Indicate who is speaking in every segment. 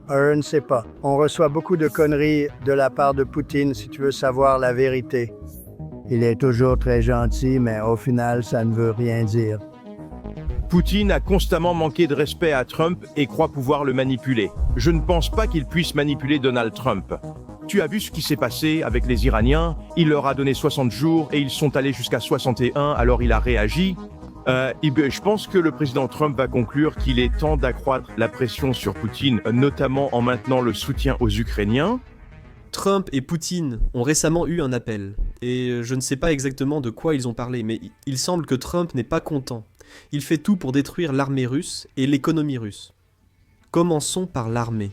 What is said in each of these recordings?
Speaker 1: Je ne sais pas. On reçoit beaucoup de conneries de la part de Poutine si tu veux savoir la vérité. Il est toujours très gentil, mais au final, ça ne veut rien dire.
Speaker 2: Poutine a constamment manqué de respect à Trump et croit pouvoir le manipuler. Je ne pense pas qu'il puisse manipuler Donald Trump. Tu as vu ce qui s'est passé avec les Iraniens? Il leur a donné 60 jours et ils sont allés jusqu'à 61, alors il a réagi. Je pense que le président Trump va conclure qu'il est temps d'accroître la pression sur Poutine, notamment en maintenant le soutien aux Ukrainiens.
Speaker 3: Trump et Poutine ont récemment eu un appel, et je ne sais pas exactement de quoi ils ont parlé, mais il semble que Trump n'est pas content. Il fait tout pour détruire l'armée russe et l'économie russe. Commençons par l'armée.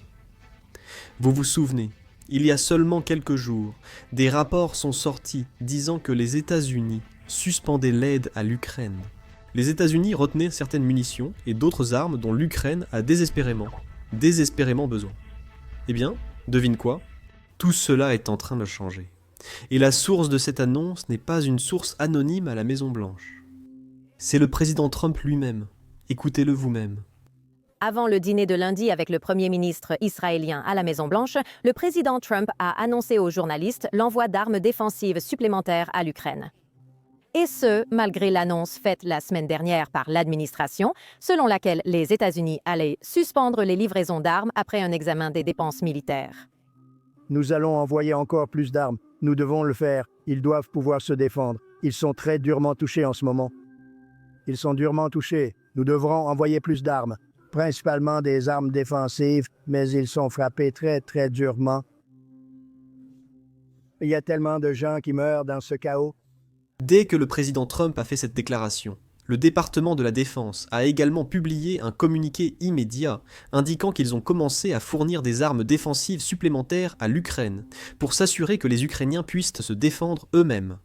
Speaker 3: Vous vous souvenez, il y a seulement quelques jours, des rapports sont sortis disant que les États-Unis suspendaient l'aide à l'Ukraine. Les États-Unis retenaient certaines munitions et d'autres armes dont l'Ukraine a désespérément besoin. Eh bien, devine quoi? Tout cela est en train de changer. Et la source de cette annonce n'est pas une source anonyme à la Maison-Blanche. C'est le président Trump lui-même. Écoutez-le vous-même.
Speaker 4: Avant le dîner de lundi avec le premier ministre israélien à la Maison-Blanche, le président Trump a annoncé aux journalistes l'envoi d'armes défensives supplémentaires à l'Ukraine. Et ce, malgré l'annonce faite la semaine dernière par l'administration, selon laquelle les États-Unis allaient suspendre les livraisons d'armes après un examen des dépenses militaires.
Speaker 1: Nous allons envoyer encore plus d'armes. Nous devons le faire. Ils doivent pouvoir se défendre. Ils sont très durement touchés en ce moment. Ils sont durement touchés. Nous devrons envoyer plus d'armes, principalement des armes défensives, mais ils sont frappés très, très durement. Il y a tellement de gens qui meurent dans ce chaos.
Speaker 3: Dès que le président Trump a fait cette déclaration, le département de la Défense a également publié un communiqué immédiat indiquant qu'ils ont commencé à fournir des armes défensives supplémentaires à l'Ukraine pour s'assurer que les Ukrainiens puissent se défendre eux-mêmes.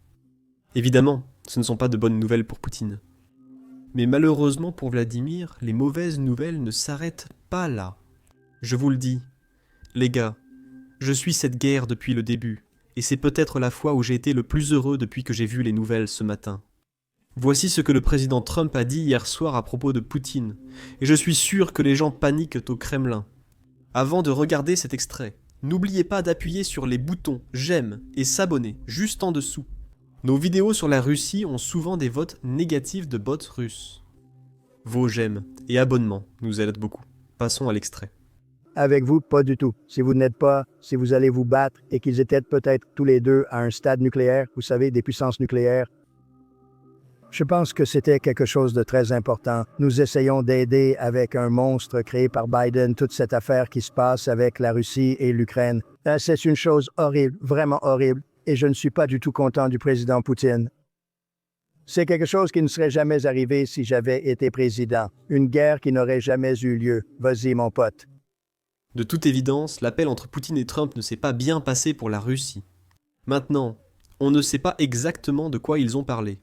Speaker 3: Évidemment, ce ne sont pas de bonnes nouvelles pour Poutine. Mais malheureusement pour Vladimir, les mauvaises nouvelles ne s'arrêtent pas là. Je vous le dis, les gars, je suis cette guerre depuis le début, et c'est peut-être la fois où j'ai été le plus heureux depuis que j'ai vu les nouvelles ce matin. Voici ce que le président Trump a dit hier soir à propos de Poutine, et je suis sûr que les gens paniquent au Kremlin. Avant de regarder cet extrait, n'oubliez pas d'appuyer sur les boutons « J'aime » et « S'abonner » juste en dessous. Nos vidéos sur la Russie ont souvent des votes négatifs de bots russes. Vos j'aime et abonnements nous aident beaucoup. Passons à l'extrait.
Speaker 1: Avec vous, pas du tout. Si vous n'êtes pas, si vous allez vous battre et qu'ils étaient peut-être tous les deux à un stade nucléaire, vous savez, des puissances nucléaires, je pense que c'était quelque chose de très important. Nous essayons d'aider avec un monstre créé par Biden toute cette affaire qui se passe avec la Russie et l'Ukraine. C'est une chose horrible, vraiment horrible, et je ne suis pas du tout content du président Poutine. C'est quelque chose qui ne serait jamais arrivé si j'avais été président. Une guerre qui n'aurait jamais eu lieu. Vas-y, mon pote.
Speaker 3: De toute évidence, l'appel entre Poutine et Trump ne s'est pas bien passé pour la Russie. Maintenant, on ne sait pas exactement de quoi ils ont parlé.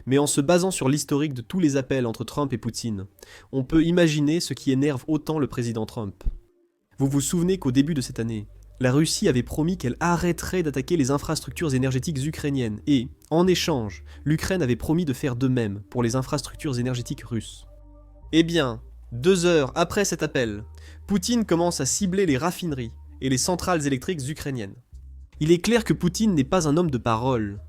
Speaker 3: Mais en se basant sur l'historique de tous les appels entre Trump et Poutine, on peut imaginer ce qui énerve autant le président Trump. Vous vous souvenez qu'au début de cette année, la Russie avait promis qu'elle arrêterait d'attaquer les infrastructures énergétiques ukrainiennes et, en échange, l'Ukraine avait promis de faire de même pour les infrastructures énergétiques russes. Eh bien, 2 heures après cet appel, Poutine commence à cibler les raffineries et les centrales électriques ukrainiennes. Il est clair que Poutine n'est pas un homme de parole.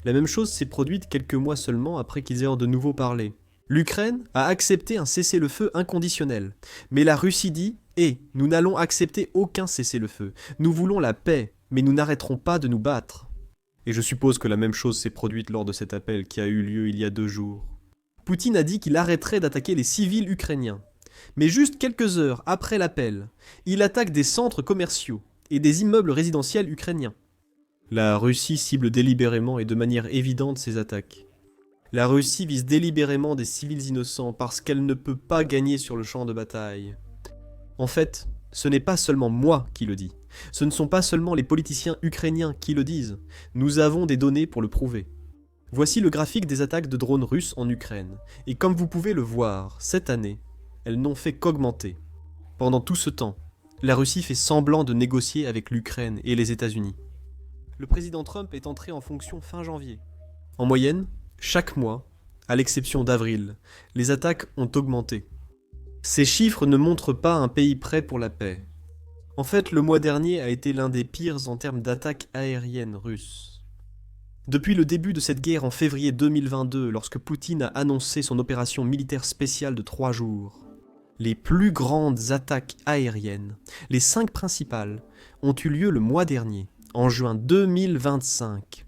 Speaker 3: La même chose s'est produite quelques mois seulement après qu'ils aient de nouveau parlé. L'Ukraine a accepté un cessez-le-feu inconditionnel, mais la Russie dit « nous n'allons accepter aucun cessez-le-feu. Nous voulons la paix, mais nous n'arrêterons pas de nous battre. » Et je suppose que la même chose s'est produite lors de cet appel qui a eu lieu il y a 2 jours. Poutine a dit qu'il arrêterait d'attaquer les civils ukrainiens. Mais juste quelques heures après l'appel, il attaque des centres commerciaux et des immeubles résidentiels ukrainiens. La Russie cible délibérément et de manière évidente ces attaques. La Russie vise délibérément des civils innocents parce qu'elle ne peut pas gagner sur le champ de bataille. En fait, ce n'est pas seulement moi qui le dis. Ce ne sont pas seulement les politiciens ukrainiens qui le disent. Nous avons des données pour le prouver. Voici le graphique des attaques de drones russes en Ukraine. Et comme vous pouvez le voir, cette année, elles n'ont fait qu'augmenter. Pendant tout ce temps, la Russie fait semblant de négocier avec l'Ukraine et les États-Unis. Le président Trump est entré en fonction fin janvier. En moyenne, chaque mois, à l'exception d'avril, les attaques ont augmenté. Ces chiffres ne montrent pas un pays prêt pour la paix. En fait, le mois dernier a été l'un des pires en termes d'attaques aériennes russes. Depuis le début de cette guerre en février 2022, lorsque Poutine a annoncé son opération militaire spéciale de 3 jours, les plus grandes attaques aériennes, les 5 principales, ont eu lieu le mois dernier, en juin 2025.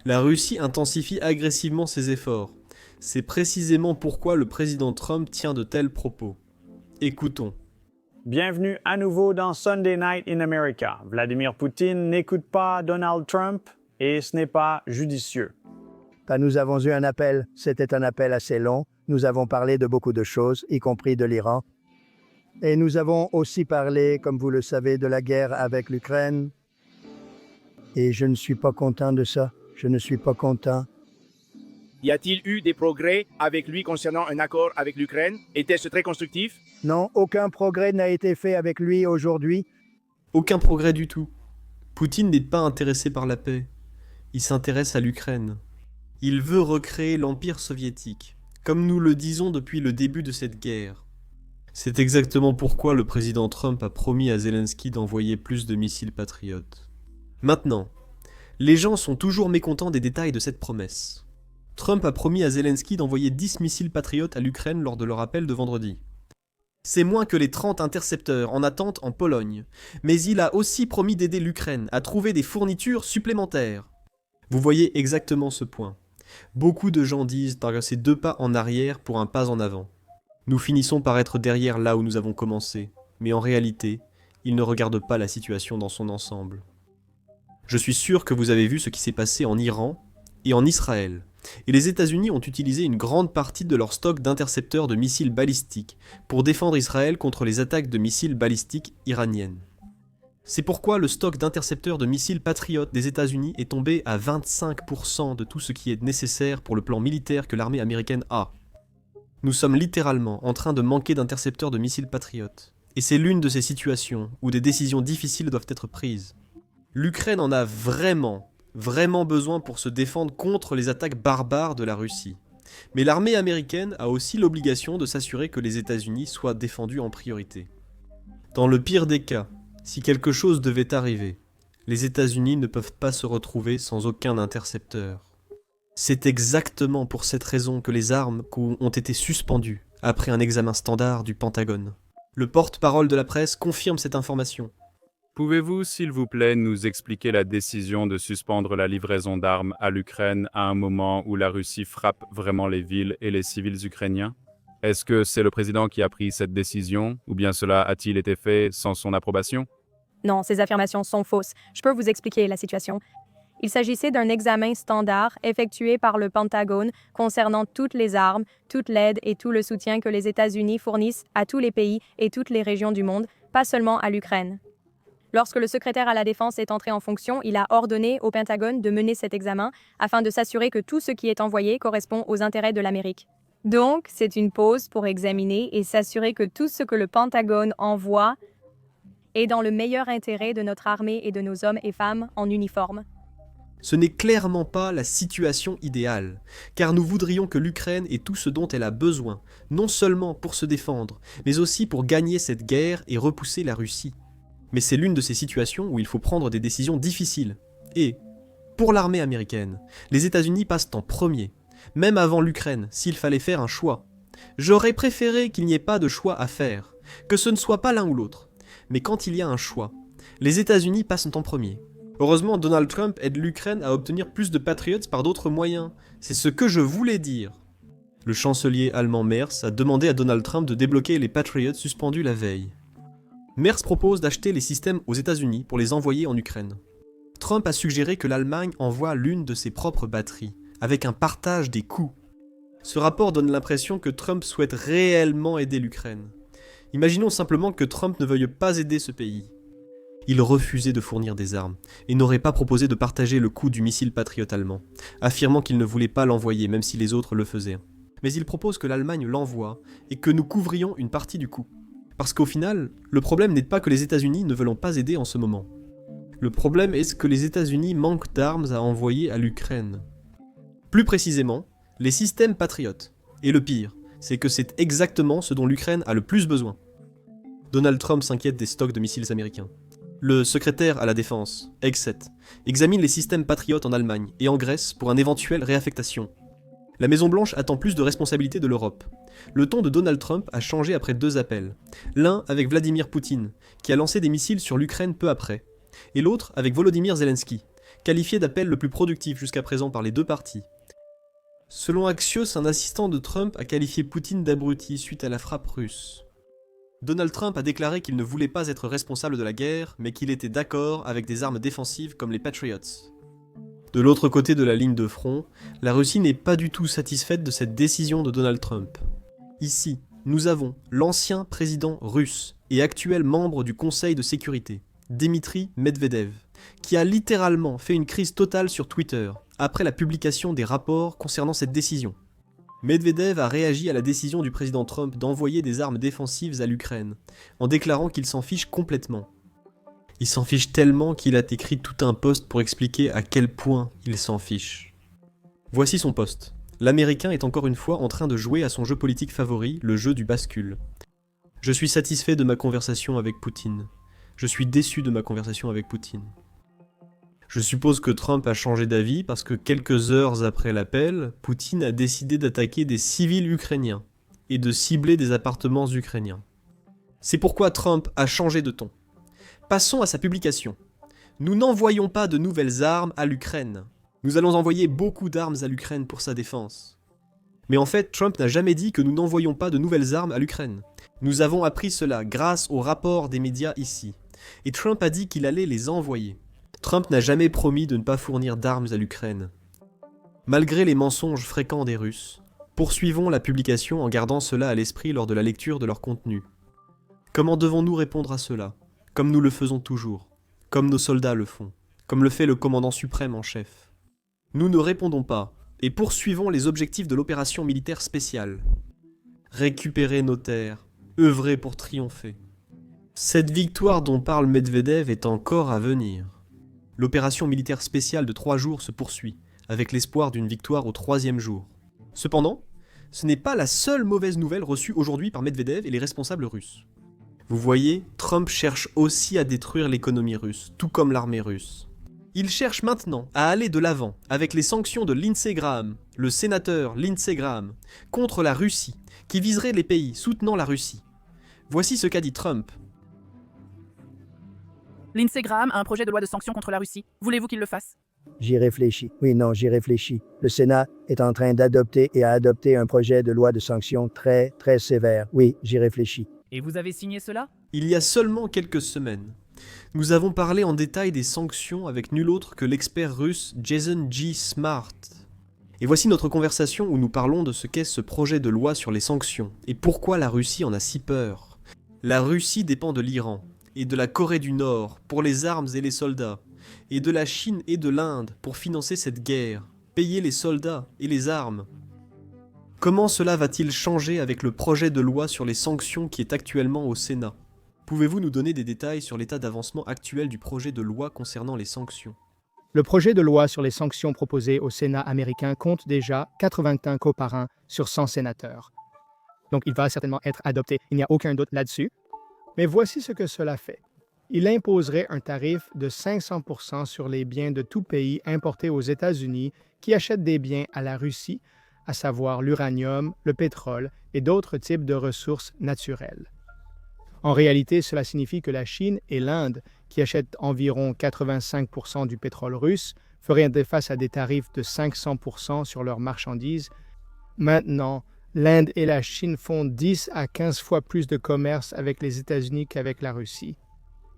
Speaker 3: La Russie intensifie agressivement ses efforts. C'est précisément pourquoi le président Trump tient de tels propos. Écoutons.
Speaker 5: Bienvenue à nouveau dans Sunday Night in America. Vladimir Poutine n'écoute pas Donald Trump et ce n'est pas judicieux.
Speaker 1: Nous avons eu un appel. C'était un appel assez long. Nous avons parlé de beaucoup de choses, y compris de l'Iran. Et nous avons aussi parlé, comme vous le savez, de la guerre avec l'Ukraine. Et je ne suis pas content de ça. Je ne suis pas content.
Speaker 6: Y a-t-il eu des progrès avec lui concernant un accord avec l'Ukraine? Était-ce très constructif?
Speaker 1: Non, aucun progrès n'a été fait avec lui aujourd'hui.
Speaker 3: Aucun progrès du tout. Poutine n'est pas intéressé par la paix. Il s'intéresse à l'Ukraine. Il veut recréer l'Empire soviétique, comme nous le disons depuis le début de cette guerre. C'est exactement pourquoi le président Trump a promis à Zelensky d'envoyer plus de missiles patriotes. Maintenant, les gens sont toujours mécontents des détails de cette promesse. Trump a promis à Zelensky d'envoyer 10 missiles patriotes à l'Ukraine lors de leur appel de vendredi. C'est moins que les 30 intercepteurs en attente en Pologne, mais il a aussi promis d'aider l'Ukraine à trouver des fournitures supplémentaires. Vous voyez exactement ce point. Beaucoup de gens disent d'agresser 2 pas en arrière pour un pas en avant. Nous finissons par être derrière là où nous avons commencé, mais en réalité, ils ne regardent pas la situation dans son ensemble. Je suis sûr que vous avez vu ce qui s'est passé en Iran et en Israël. Et les États-Unis ont utilisé une grande partie de leur stock d'intercepteurs de missiles balistiques pour défendre Israël contre les attaques de missiles balistiques iraniennes. C'est pourquoi le stock d'intercepteurs de missiles patriotes des États-Unis est tombé à 25% de tout ce qui est nécessaire pour le plan militaire que l'armée américaine a. Nous sommes littéralement en train de manquer d'intercepteurs de missiles patriotes. Et c'est l'une de ces situations où des décisions difficiles doivent être prises. L'Ukraine en a vraiment besoin pour se défendre contre les attaques barbares de la Russie. Mais l'armée américaine a aussi l'obligation de s'assurer que les États-Unis soient défendus en priorité. Dans le pire des cas, si quelque chose devait arriver, les États-Unis ne peuvent pas se retrouver sans aucun intercepteur. C'est exactement pour cette raison que les armes ont été suspendues après un examen standard du Pentagone. Le porte-parole de la presse confirme cette information.
Speaker 7: Pouvez-vous, s'il vous plaît, nous expliquer la décision de suspendre la livraison d'armes à l'Ukraine à un moment où la Russie frappe vraiment les villes et les civils ukrainiens? Est-ce que c'est le président qui a pris cette décision, ou bien cela a-t-il été fait sans son approbation?
Speaker 8: Non, ces affirmations sont fausses. Je peux vous expliquer la situation. Il s'agissait d'un examen standard effectué par le Pentagone concernant toutes les armes, toute l'aide et tout le soutien que les États-Unis fournissent à tous les pays et toutes les régions du monde, pas seulement à l'Ukraine. Lorsque le secrétaire à la Défense est entré en fonction, il a ordonné au Pentagone de mener cet examen afin de s'assurer que tout ce qui est envoyé correspond aux intérêts de l'Amérique. Donc, c'est une pause pour examiner et s'assurer que tout ce que le Pentagone envoie est dans le meilleur intérêt de notre armée et de nos hommes et femmes en uniforme.
Speaker 3: Ce n'est clairement pas la situation idéale, car nous voudrions que l'Ukraine ait tout ce dont elle a besoin, non seulement pour se défendre, mais aussi pour gagner cette guerre et repousser la Russie. Mais c'est l'une de ces situations où il faut prendre des décisions difficiles. Et, pour l'armée américaine, les États-Unis passent en premier, même avant l'Ukraine, s'il fallait faire un choix. J'aurais préféré qu'il n'y ait pas de choix à faire, que ce ne soit pas l'un ou l'autre. Mais quand il y a un choix, les États-Unis passent en premier. Heureusement, Donald Trump aide l'Ukraine à obtenir plus de Patriots par d'autres moyens. C'est ce que je voulais dire. Le chancelier allemand Merz a demandé à Donald Trump de débloquer les Patriots suspendus la veille. Merz propose d'acheter les systèmes aux États-Unis pour les envoyer en Ukraine. Trump a suggéré que l'Allemagne envoie l'une de ses propres batteries, avec un partage des coûts. Ce rapport donne l'impression que Trump souhaite réellement aider l'Ukraine. Imaginons simplement que Trump ne veuille pas aider ce pays. Il refusait de fournir des armes, et n'aurait pas proposé de partager le coût du missile Patriot allemand, affirmant qu'il ne voulait pas l'envoyer même si les autres le faisaient. Mais il propose que l'Allemagne l'envoie, et que nous couvrions une partie du coût. Parce qu'au final, le problème n'est pas que les États-Unis ne veulent pas aider en ce moment. Le problème est que les États-Unis manquent d'armes à envoyer à l'Ukraine. Plus précisément, les systèmes Patriot. Et le pire, c'est que c'est exactement ce dont l'Ukraine a le plus besoin. Donald Trump s'inquiète des stocks de missiles américains. Le secrétaire à la défense, Hegseth, examine les systèmes patriotes en Allemagne et en Grèce pour une éventuelle réaffectation. La Maison-Blanche attend plus de responsabilités de l'Europe. Le ton de Donald Trump a changé après 2 appels. L'un avec Vladimir Poutine, qui a lancé des missiles sur l'Ukraine peu après, et l'autre avec Volodymyr Zelensky, qualifié d'appel le plus productif jusqu'à présent par les 2 parties. Selon Axios, un assistant de Trump a qualifié Poutine d'abruti suite à la frappe russe. Donald Trump a déclaré qu'il ne voulait pas être responsable de la guerre, mais qu'il était d'accord avec des armes défensives comme les Patriots. De l'autre côté de la ligne de front, la Russie n'est pas du tout satisfaite de cette décision de Donald Trump. Ici, nous avons l'ancien président russe et actuel membre du Conseil de sécurité, Dmitri Medvedev, qui a littéralement fait une crise totale sur Twitter après la publication des rapports concernant cette décision. Medvedev a réagi à la décision du président Trump d'envoyer des armes défensives à l'Ukraine, en déclarant qu'il s'en fiche complètement. Il s'en fiche tellement qu'il a écrit tout un post pour expliquer à quel point il s'en fiche. Voici son post. L'Américain est encore une fois en train de jouer à son jeu politique favori, le jeu du bascule. Je suis satisfait de ma conversation avec Poutine. Je suis déçu de ma conversation avec Poutine. Je suppose que Trump a changé d'avis parce que quelques heures après l'appel, Poutine a décidé d'attaquer des civils ukrainiens et de cibler des appartements ukrainiens. C'est pourquoi Trump a changé de ton. Passons à sa publication. Nous n'envoyons pas de nouvelles armes à l'Ukraine. Nous allons envoyer beaucoup d'armes à l'Ukraine pour sa défense. Mais en fait, Trump n'a jamais dit que nous n'envoyons pas de nouvelles armes à l'Ukraine. Nous avons appris cela grâce au rapport des médias ici. Et Trump a dit qu'il allait les envoyer. Trump n'a jamais promis de ne pas fournir d'armes à l'Ukraine. Malgré les mensonges fréquents des Russes, poursuivons la publication en gardant cela à l'esprit lors de la lecture de leur contenu. Comment devons-nous répondre à cela ? Comme nous le faisons toujours, comme nos soldats le font, comme le fait le commandant suprême en chef. Nous ne répondons pas, et poursuivons les objectifs de l'opération militaire spéciale. Récupérer nos terres, œuvrer pour triompher. Cette victoire dont parle Medvedev est encore à venir. L'opération militaire spéciale de 3 jours se poursuit, avec l'espoir d'une victoire au 3e jour. Cependant, ce n'est pas la seule mauvaise nouvelle reçue aujourd'hui par Medvedev et les responsables russes. Vous voyez, Trump cherche aussi à détruire l'économie russe, tout comme l'armée russe. Il cherche maintenant à aller de l'avant avec les sanctions de Lindsey Graham, le sénateur Lindsey Graham, contre la Russie, qui viserait les pays soutenant la Russie. Voici ce qu'a dit Trump.
Speaker 9: Lindsey Graham a un projet de loi de sanctions contre la Russie. Voulez-vous qu'il le fasse ?
Speaker 1: J'y réfléchis. Oui, non, j'y réfléchis. Le Sénat est en train d'adopter et a adopté un projet de loi de sanctions très, très sévère. Oui, j'y réfléchis.
Speaker 9: Et vous avez signé cela ?
Speaker 3: Il y a seulement quelques semaines, nous avons parlé en détail des sanctions avec nul autre que l'expert russe Jason G. Smart. Et voici notre conversation où nous parlons de ce qu'est ce projet de loi sur les sanctions et pourquoi la Russie en a si peur. La Russie dépend de l'Iran et de la Corée du Nord pour les armes et les soldats, et de la Chine et de l'Inde pour financer cette guerre, payer les soldats et les armes. Comment cela va-t-il changer avec le projet de loi sur les sanctions qui est actuellement au Sénat ? Pouvez-vous nous donner des détails sur l'état d'avancement actuel du projet de loi concernant les sanctions ?
Speaker 10: Le projet de loi sur les sanctions proposé au Sénat américain compte déjà 81 coparrains sur 100 sénateurs. Donc il va certainement être adopté, il n'y a aucun doute là-dessus. Mais voici ce que cela fait. Il imposerait un tarif de 500% sur les biens de tout pays importés aux États-Unis qui achètent des biens à la Russie, à savoir l'uranium, le pétrole et d'autres types de ressources naturelles. En réalité, cela signifie que la Chine et l'Inde, qui achètent environ 85% du pétrole russe, feraient face à des tarifs de 500% sur leurs marchandises. Maintenant, l'Inde et la Chine font 10 à 15 fois plus de commerce avec les États-Unis qu'avec la Russie.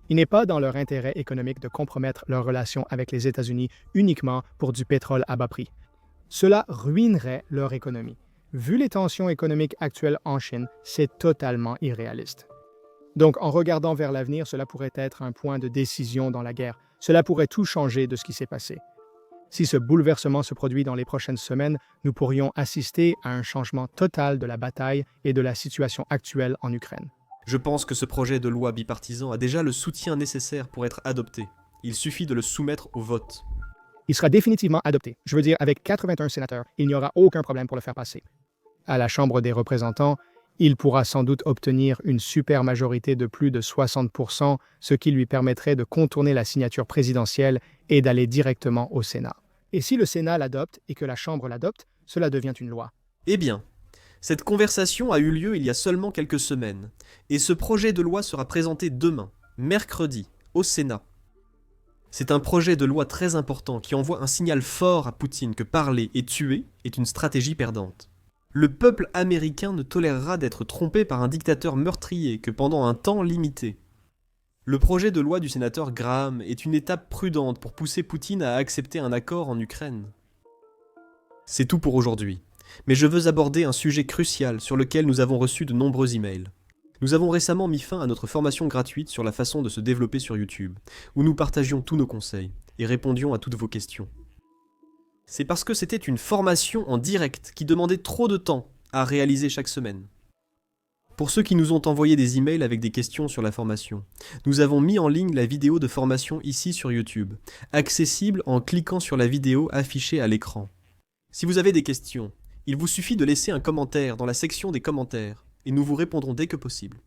Speaker 10: Il n'est pas dans leur intérêt économique de compromettre leurs relations avec les États-Unis uniquement pour du pétrole à bas prix. Cela ruinerait leur économie. Vu les tensions économiques actuelles en Chine, c'est totalement irréaliste. Donc, en regardant vers l'avenir, cela pourrait être un point de décision dans la guerre. Cela pourrait tout changer de ce qui s'est passé. Si ce bouleversement se produit dans les prochaines semaines, nous pourrions assister à un changement total de la bataille et de la situation actuelle en Ukraine.
Speaker 3: Je pense que ce projet de loi bipartisan a déjà le soutien nécessaire pour être adopté. Il suffit de le soumettre au vote.
Speaker 10: Il sera définitivement adopté. Je veux dire, avec 81 sénateurs, il n'y aura aucun problème pour le faire passer. À la Chambre des représentants, il pourra sans doute obtenir une super majorité de plus de 60%, ce qui lui permettrait de contourner la signature présidentielle et d'aller directement au Sénat. Et si le Sénat l'adopte et que la Chambre l'adopte, cela devient une loi.
Speaker 3: Eh bien, cette conversation a eu lieu il y a seulement quelques semaines, et ce projet de loi sera présenté demain, mercredi, au Sénat. C'est un projet de loi très important qui envoie un signal fort à Poutine que parler et tuer est une stratégie perdante. Le peuple américain ne tolérera d'être trompé par un dictateur meurtrier que pendant un temps limité. Le projet de loi du sénateur Graham est une étape prudente pour pousser Poutine à accepter un accord en Ukraine. C'est tout pour aujourd'hui, mais je veux aborder un sujet crucial sur lequel nous avons reçu de nombreux emails. Nous avons récemment mis fin à notre formation gratuite sur la façon de se développer sur YouTube, où nous partagions tous nos conseils et répondions à toutes vos questions. C'est parce que c'était une formation en direct qui demandait trop de temps à réaliser chaque semaine. Pour ceux qui nous ont envoyé des emails avec des questions sur la formation, nous avons mis en ligne la vidéo de formation ici sur YouTube, accessible en cliquant sur la vidéo affichée à l'écran. Si vous avez des questions, il vous suffit de laisser un commentaire dans la section des commentaires, et nous vous répondrons dès que possible.